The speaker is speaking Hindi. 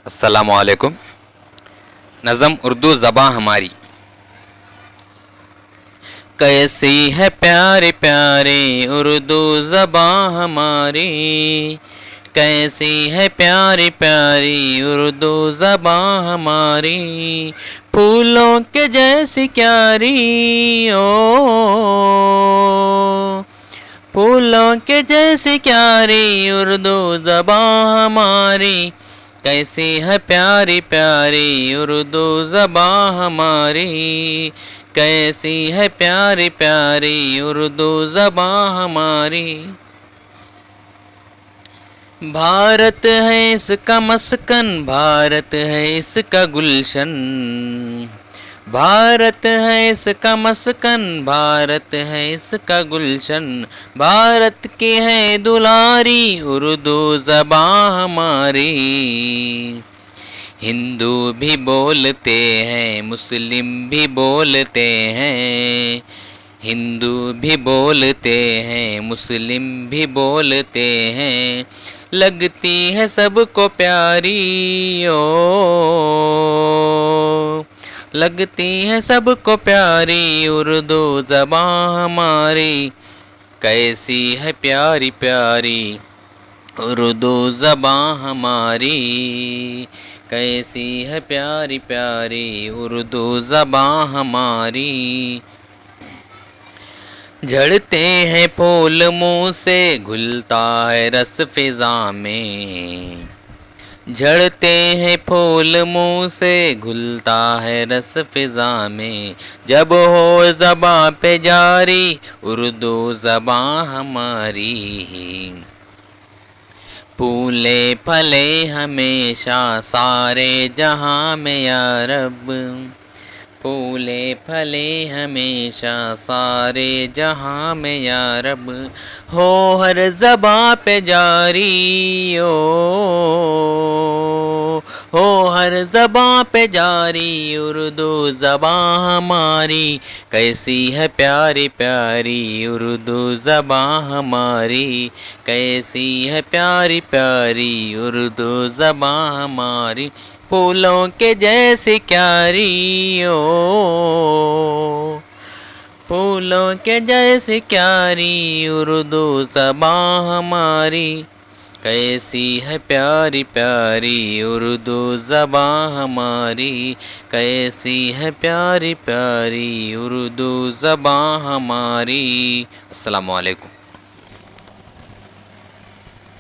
अस्सलामुअलैकुम। नज़म उर्दू ज़बां हमारी। कैसी है प्यारी प्यारी उर्दू ज़बां हमारी, कैसी है प्यारी प्यारी उर्दू ज़बां हमारी, फूलों के जैसी क्यारी ओ, फूलों के जैसी क्यारी उर्दू ज़बां हमारी, कैसी है प्यारी प्यारी उर्दू ज़बां हमारी, कैसी है प्यारी प्यारी उर्दू ज़बां हमारी। भारत है इसका मस्कन, भारत है इसका गुलशन, भारत है इसका मस्कन, भारत है इसका गुलशन, भारत की है दुलारी उर्दू ज़बां हमारी। हिंदू भी बोलते हैं, मुस्लिम भी बोलते हैं, हिंदू भी बोलते हैं, मुस्लिम भी बोलते हैं, लगती है सबको प्यारी ओ, लगती है सबको प्यारी उर्दू ज़बां हमारी, कैसी है प्यारी प्यारी उर्दू ज़बां हमारी, कैसी है प्यारी प्यारी उर्दू ज़बां हमारी। झड़ते हैं फूल मुँह से, घुलता है रस फिज़ा में, झड़ते हैं फूल मुँह से, घुलता है रस फिज़ा में, जब हो ज़बां पे जारी उर्दू ज़बां हमारी, फूले फले हमेशा सारे जहाँ में या रब, फूले फले हमेशा सारे जहाँ में या रब, हो हर ज़बां पे जारी ओ, हो हर ज़बां पे जारी उर्दू ज़बां हमारी, कैसी है प्यारी प्यारी उर्दू ज़बां हमारी, कैसी है प्यारी प्यारी उर्दू ज़बां हमारी, फूलों के जैसी क्यारी ओ, फूलों के जैसी क्यारी उर्दू ज़बां हमारी, कैसी है प्यारी प्यारी उर्दू ज़बां हमारी, कैसी है प्यारी प्यारी उर्दू ज़बां हमारी। अस्सलामु अलैकुम।